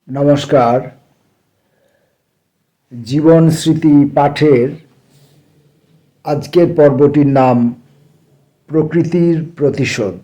নমস্কার। জীবন স্মৃতি পাঠের আজকের পর্বটির নাম প্রকৃতির প্রতিশোধ।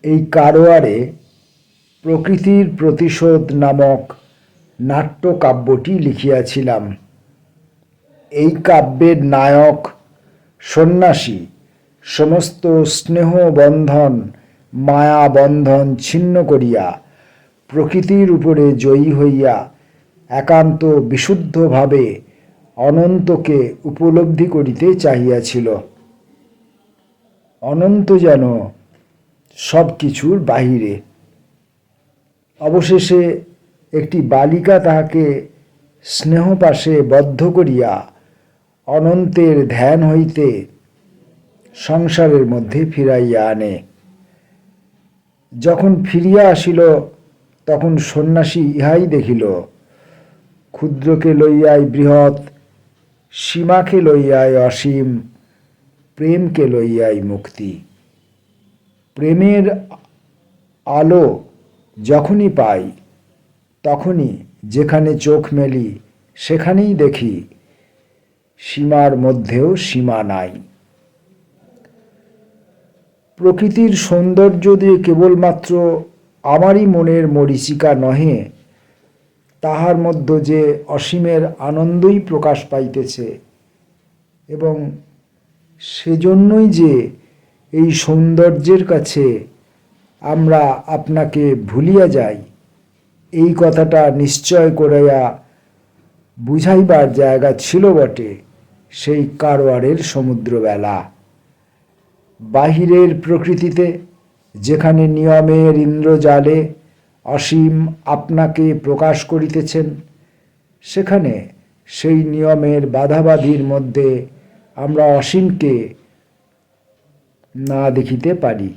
এই কারওয়ারে প্রকৃতির প্রতিশোধ নামক নাট্যকাব্যটি লিখিয়াছিলাম। এই কাব্যের নায়ক সন্ন্যাসী সমস্ত স্নেহবন্ধন মায়াবন্ধন ছিন্ন করিয়া প্রকৃতির উপরে জয়ী হইয়া একান্ত বিশুদ্ধভাবে অনন্তকে উপলব্ধি করিতে চাহিয়াছিল। অনন্ত যেন সব কিছুর বাহিরে। অবশেষে একটি বালিকা তাহাকে স্নেহপাশে বদ্ধ করিয়া অনন্তের ধ্যান হইতে সংসারের মধ্যে ফিরাইয়া আনে। যখন ফিরিয়া আসিল তখন সন্ন্যাসী ইহাই দেখিল, ক্ষুদ্রকে লইয়াই বৃহৎ, সীমাকে লইয়াই অসীম, প্রেমকে লইয়াই মুক্তি। প্রেমের আলো যখনই পাই তখনই যেখানে চোখ মেলি সেখানেই দেখি সীমার মধ্যেও সীমা নাই। প্রকৃতির সৌন্দর্য দিয়ে কেবলমাত্র আমারই মনের মরীচিকা নহে, তাহার মধ্য যে অসীমের আনন্দই প্রকাশ পাইতেছে, এবং সেজন্যই যে এই সৌন্দর্যের কাছে আমরা আপনাকে ভুলিয়া যাই, এই কথাটা নিশ্চয় করিয়া বুঝাইবার জায়গা ছিল বটে সেই কারওয়ারের সমুদ্রবেলা। বাহিরের প্রকৃতিতে যেখানে নিয়মের ইন্দ্রজালে অসীম আপনাকে প্রকাশ করিতেছেন, সেখানে সেই নিয়মের বাধাবাধির মধ্যে আমরা অসীমকে না দেখিতে পারি।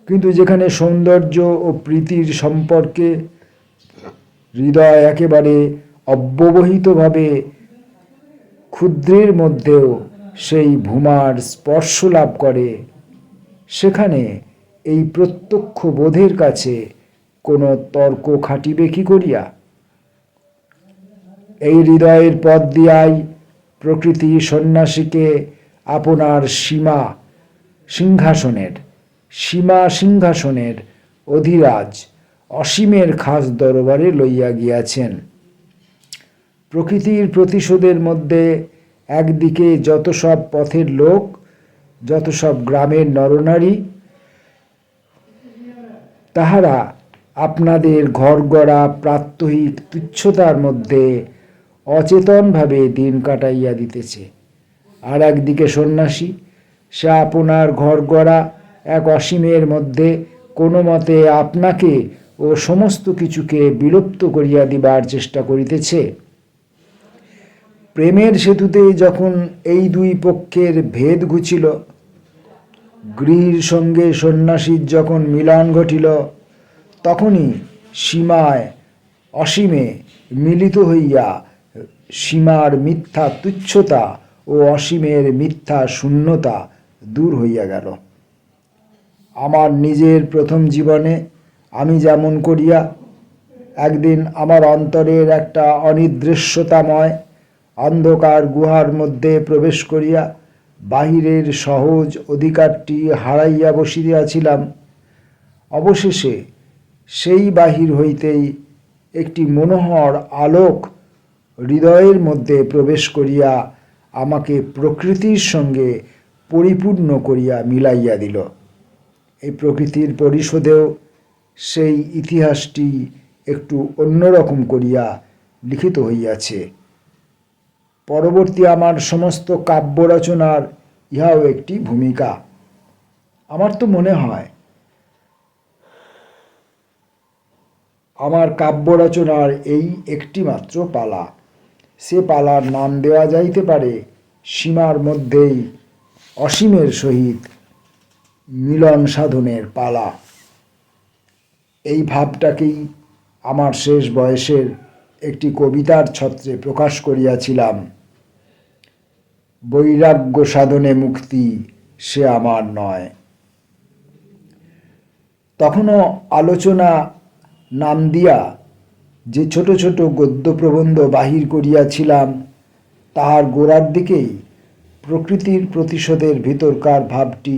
কিন্তু যেখানে সৌন্দর্য ও প্রীতির সম্পর্কে হৃদয় একেবারে অব্যবহিতভাবে ক্ষুদ্রের মধ্যেও সেই ভূমার স্পর্শ লাভ করে, সেখানে এই প্রত্যক্ষ বোধের কাছে কোনো তর্ক খাটিবে কি করিয়া? এই হৃদয়ের পথ দিয়াই প্রকৃতি সন্ন্যাসীকে আপনার সীমা সিংহাসনের অধিরাজ অসীমের খাস দরবারে লইয়া গিয়াছেন। প্রকৃতির প্রতিশোধের মধ্যে একদিকে যত সব পথের লোক, যত সব গ্রামের নরনারী, তাহারা আপনাদের ঘর গড়া প্রাত্যহিক তুচ্ছতার মধ্যে অচেতনভাবে দিন কাটাইয়া দিতেছে। আর একদিকে সন্ন্যাসী, সে আপনার ঘর গড়া এক অসীমের মধ্যে কোনো মতে আপনাকে ও সমস্ত কিছুকে বিলুপ্ত করিয়া দিবার চেষ্টা করিতেছে। প্রেমের সেতুতে যখন এই দুই পক্ষের ভেদ ঘুচিল, গৃহীর সঙ্গে সন্ন্যাসীর যখন মিলন ঘটিল, তখনই সীমায় অসীমে মিলিত হইয়া সীমার মিথ্যা তুচ্ছতা ও অসীমের মিথ্যা শূন্যতা দূর হইয়া গেল। আমার নিজের প্রথম জীবনে আমি যেমন করিয়া একদিন আমার অন্তরের একটা অনিদৃশ্যতাময় অন্ধকার গুহার মধ্যে প্রবেশ করিয়া বাহিরের সহজ অধিকারটি হারাইয়া বসিয়াছিলাম, অবশেষে সেই বাহির হইতেই একটি মনোহর আলোক হৃদয়ের মধ্যে প্রবেশ করিয়া আমাকে প্রকৃতির সঙ্গে পরিপূর্ণ করিয়া মিলাইয়া দিল। এই প্রকৃতির পরিশোধেও সেই ইতিহাসটি একটু অন্যরকম করিয়া লিখিত হইয়াছে। পরবর্তী আমার সমস্ত কাব্য রচনার ইহাও একটি ভূমিকা। আমার তো মনে হয় আমার কাব্য রচনার এই একটি মাত্র পালা, সে পালার নাম দেওয়া যাইতে পারে সীমার মধ্যেই অসীমের সহিত মিলন সাধনের পালা। এই ভাবটাকেই আমার শেষ বয়সের একটি কবিতার ছত্রে প্রকাশ করিয়াছিলাম। বৈরাগ্য সাধনে মুক্তি সে আমার নয়। তখনও আলোচনা নাম দিয়া যে ছোট ছোট গদ্য প্রবন্ধ বাহির করিয়াছিলাম, তাহার গোড়ার দিকেই প্রকৃতির প্রতিশোধের ভিতরকার ভাবটি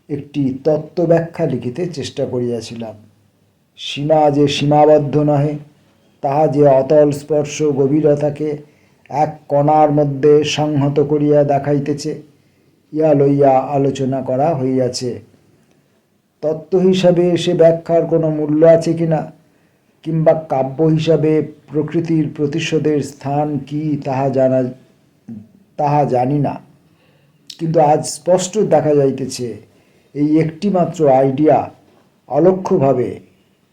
একটি তত্ত্ব ব্যাখ্যা লিখিতে চেষ্টা করিয়াছিলাম। সীমা যে সীমাবদ্ধ নহে, তাহা যে অতল স্পর্শ গভীরতাকে এক কণার মধ্যে সংহত করিয়া দেখাইতেছে, ইয়া লইয়া আলোচনা করা হইয়াছে। তত্ত্ব হিসাবে সে ব্যাখ্যার কোনো মূল্য আছে কিনা, কিংবা কাব্য হিসাবে প্রকৃতির প্রতিশোধের স্থান কি তাহা জানি না, কিন্তু আজ স্পষ্ট দেখা যাইতেছে এই একটিমাত্র আইডিয়া অলক্ষ্যভাবে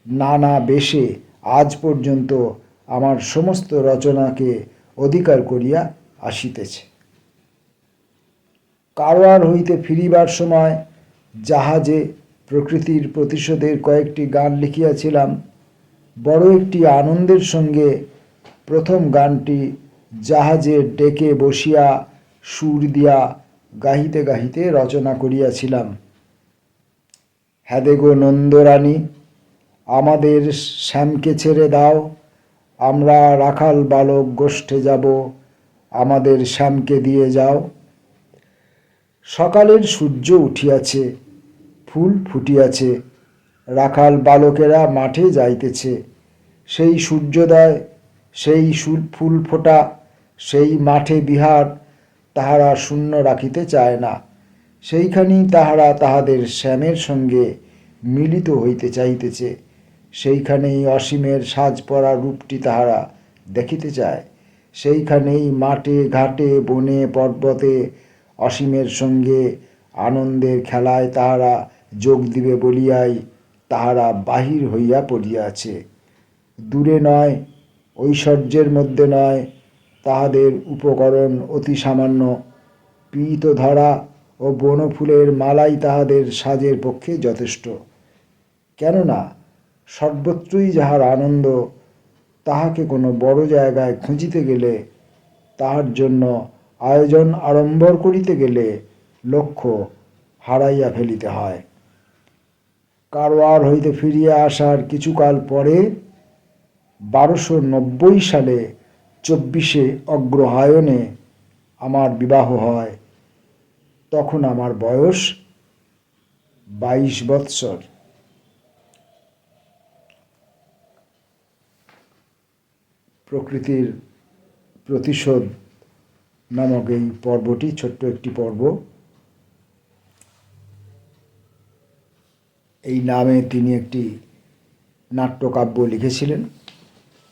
নানা বেশে আজ পর্যন্ত আমার সমস্ত রচনাকে অধিকার করিয়া আসিতেছে। কারওয়ার হইতে ফিরিবার সময় জাহাজে প্রকৃতির প্রতিশোধের কয়েকটি গান লিখিয়াছিলাম। বড় একটি আনন্দের সঙ্গে প্রথম গানটি জাহাজের ডেকে বসিয়া সুর দিয়া গাহিতে গাহিতে রচনা করিয়াছিলাম। হ্যাদে গো নন্দরানী, আমাদের শ্যামকে ছেড়ে দাও, আমরা রাখাল বালক গোষ্ঠে যাব, আমাদের শ্যামকে দিয়ে যাও। সকালের সূর্য উঠিয়াছে, ফুল ফুটিয়াছে, রাখাল বালকেরা মাঠে যাইতেছে। সেই সূর্যোদয়, সেই ফুল ফোটা, সেই মাঠে বিহার তাহারা শূন্য রাখিতে চায় না। সেইখানেই তাহারা তাহাদের শ্যামের সঙ্গে মিলিত হইতে চাইতেছে। সেইখানেই অসীমের সাজ পরা রূপটি তাহারা দেখিতে চায়। সেইখানেই মাঠে ঘাটে বনে পর্বতে অসীমের সঙ্গে আনন্দের খেলায় তাহারা যোগ দিবে বলিয়াই তাহারা বাহির হইয়া পড়িয়াছে। দূরে নয়, ঐশ্বর্যের মধ্যে নয়, তাহাদের উপকরণ অতি সামান্য। পীত ধরা ও বনফুলের মালাই তাহাদের সাজের পক্ষে যথেষ্ট। কেননা সর্বত্রই যাহার আনন্দ, তাহাকে কোনো বড় জায়গায় খুঁজিতে গেলে, তাহার জন্য আয়োজন আড়ম্বর করিতে গেলে লক্ষ্য হারাইয়া ফেলিতে হয়। কারওয়ার হইতে ফিরিয়া আসার কিছুকাল পরে 1290 সালে 24শে অগ্রহায়ণে আমার বিবাহ হয়। তখন আমার বয়স 22 বৎসর। প্রকৃতির প্রতিশোধ নামক এই পর্বটি ছোট্ট একটি পর্ব। এই নামে তিনি একটি নাট্যকাব্য লিখেছিলেন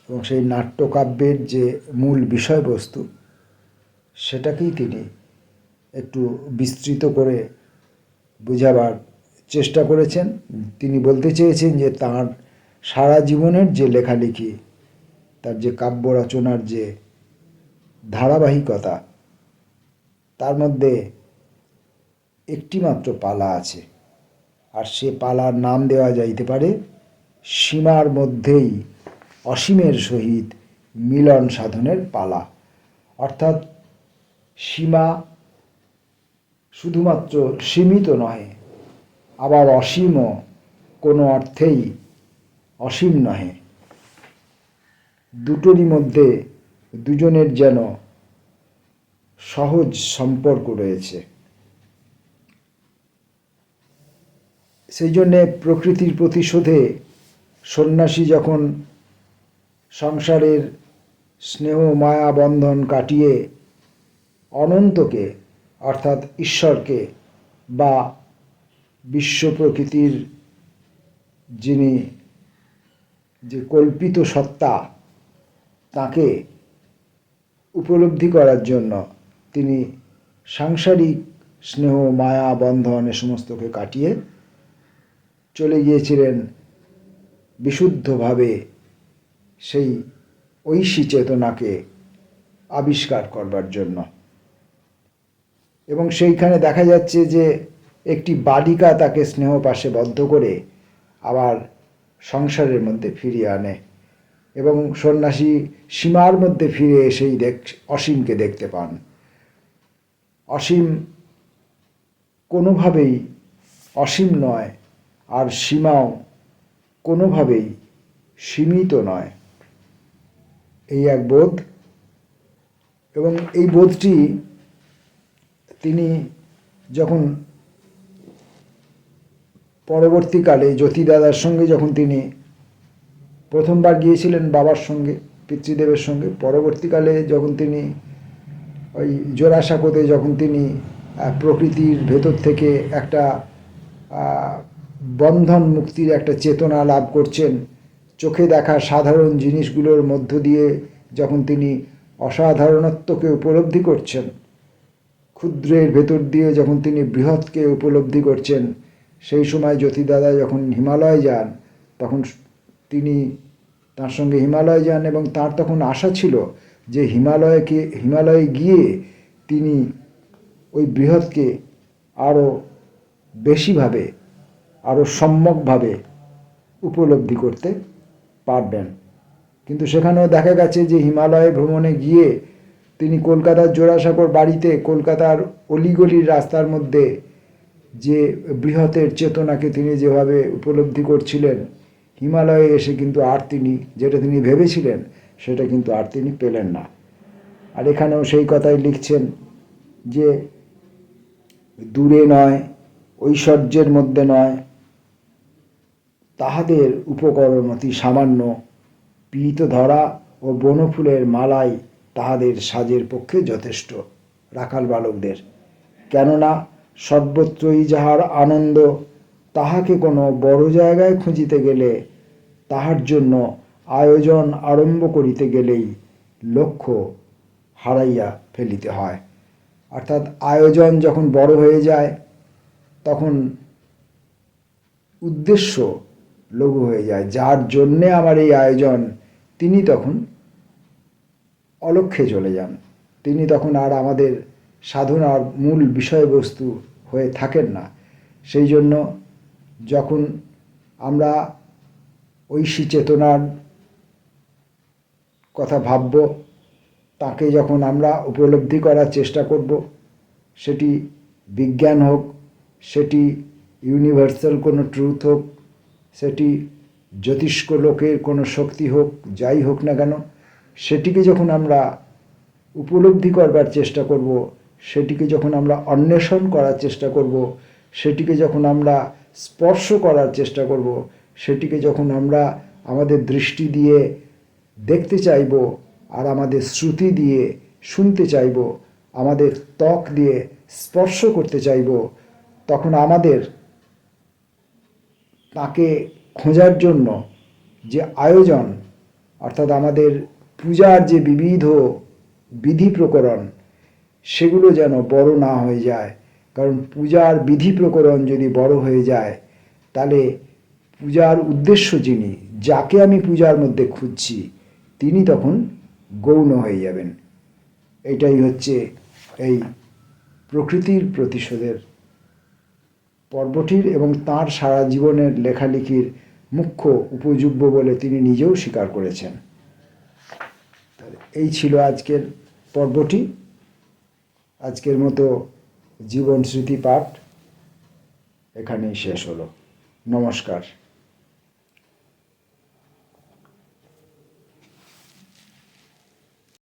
এবং সেই নাট্যকাব্যের যে মূল বিষয়বস্তু সেটাকেই তিনি একটু বিস্তৃত করে বোঝাবার চেষ্টা করেছেন। তিনি বলতে চেয়েছেন যে তাঁর সারা জীবনের যে লেখালেখি, তার যে কাব্য রচনার যে ধারাবাহিকতা, তার মধ্যে একটিমাত্র পালা আছে, আর সে পালার নাম দেওয়া যাইতে পারে সীমার মধ্যেই অসীমের সহিত মিলন সাধনের পালা। অর্থাৎ সীমা শুধুমাত্র সীমিত নহে, আবার অসীমও কোনো অর্থেই অসীম নহে। দুটোরই মধ্যে দুজনের যেন সহজ সম্পর্ক রয়েছে। সেই জন্যে প্রকৃতির প্রতিশোধে সন্ন্যাসী যখন সংসারের স্নেহ মায়া বন্ধন কাটিয়ে অনন্তকে অর্থাৎ ঈশ্বরকে বা বিশ্ব প্রকৃতির যিনি যে কল্পিত সত্তা, তাকে উপলব্ধি করার জন্য তিনি সাংসারিক স্নেহ মায়া বন্ধন এ সমস্তকে কাটিয়ে চলে গিয়েছিলেন বিশুদ্ধভাবে সেই ঐশী চেতনাকে আবিষ্কার করবার জন্য। এবং সেইখানে দেখা যাচ্ছে যে একটি বালিকা তাকে স্নেহ পাশে বদ্ধ করে আবার সংসারের মধ্যে ফিরিয়ে আনে এবং সন্ন্যাসী সীমার মধ্যে ফিরে এসেই অসীমকে দেখতে পান। অসীম কোনোভাবেই অসীম নয়, আর সীমাও কোনোভাবেই সীমিত নয়, এই এক বোধ। এবং এই বোধটি তিনি যখন পরবর্তীকালে জ্যোতিদাদার সঙ্গে যখন তিনি প্রথমবার গিয়েছিলেন বাবার সঙ্গে, পিতৃদেবের সঙ্গে, পরবর্তীকালে যখন তিনি ওই জোড়াসাঁকোতে যখন তিনি প্রকৃতির ভেতর থেকে একটা বন্ধন মুক্তির একটা চেতনা লাভ করছেন, চোখে দেখা সাধারণ জিনিসগুলোর মধ্য দিয়ে যখন তিনি অসাধারণত্বকে উপলব্ধি করছেন, ক্ষুদ্রের ভেতর দিয়ে যখন তিনি বৃহৎকে উপলব্ধি করছেন, সেই সময় জ্যোতিদাদা যখন হিমালয় যান, তখন তিনি তার সঙ্গে হিমালয় যান এবং তার তখন আশা ছিল যে হিমালয়ে গিয়ে তিনি ওই বৃহৎকে আরও বেশিভাবে, আরও সম্যকভাবে উপলব্ধি করতে পারবেন। কিন্তু সেখানেও দেখা গেছে যে হিমালয় ভ্রমণে গিয়ে তিনি কলকাতার জোড়াসাঁকোর বাড়িতে, কলকাতার অলিগলির রাস্তার মধ্যে যে বৃহতের চেতনাকে তিনি যেভাবে উপলব্ধি করছিলেন, হিমালয়ে এসে কিন্তু আর তিনি যেটা তিনি ভেবেছিলেন সেটা কিন্তু আর তিনি পেলেন না। আর এখানেও সেই কথাই লিখছেন যে দূরে নয়, ঐশ্বর্যের মধ্যে নয়, তাহাদের উপকরণ অতি সামান্য, পীত ধরা ও বনফুলের মালাই তাহাদের সাজের পক্ষে যথেষ্ট, রাখাল বালকদের। কেননা সর্বত্রই যাহার আনন্দ, তাহাকে কোনো বড় জায়গায় খুঁজিতে গেলে, তাহার জন্য আয়োজন আরম্ভ করিতে গেলেই লক্ষ্য হারাইয়া ফেলিতে হয়। অর্থাৎ আয়োজন যখন বড় হয়ে যায় তখন উদ্দেশ্য লঘু হয়ে যায়। যার জন্যে আমার এই আয়োজন, তিনি তখন অলক্ষ্যে চলে যান, তিনি তখন আর আমাদের সাধনার মূল বিষয়বস্তু হয়ে থাকেন না। সেই জন্য যখন আমরা ঐশী চেতনার কথা ভাবব, তাকে যখন আমরা উপলব্ধি করার চেষ্টা করব, সেটি বিজ্ঞান হোক, সেটি ইউনিভার্সাল কোনো ট্রুথ হোক, সেটি জ্যোতিষ্ক লোকের কোনো শক্তি হোক, যাই হোক না কেন, সেটিকে যখন আমরা উপলব্ধি করবার চেষ্টা করব, সেটিকে যখন আমরা অন্বেষণ করার চেষ্টা করব, সেটিকে যখন আমরা স্পর্শ করার চেষ্টা করব, সেটিকে যখন আমরা আমাদের দৃষ্টি দিয়ে দেখতে চাইব, আর আমাদের শ্রুতি দিয়ে শুনতে চাইব, আমাদের ত্বক দিয়ে স্পর্শ করতে চাইব, তখন আমাদের তাকে খোঁজার জন্য যে আয়োজন, অর্থাৎ আমাদের পূজার যে বিবিধ বিধি প্রকরণ, সেগুলো যেন বড় না হয়ে যায়। কারণ পূজার বিধি প্রকরণ যদি বড় হয়ে যায়, তাহলে পূজার উদ্দেশ্য যিনি, যাকে আমি পূজার মধ্যে খুঁজছি, তিনি তখন গৌণ হয়ে যাবেন। এটাই হচ্ছে এই প্রকৃতির প্রতিশোধের পর্বটির এবং তাঁর সারা জীবনের লেখালেখির মুখ্য উপজীব্য বলে তিনি নিজেও স্বীকার করেছেন। এই ছিল আজকের পর্বটি। আজকের মতো জীবন স্মৃতি পাঠ এখানেই শেষ হলো। নমস্কার।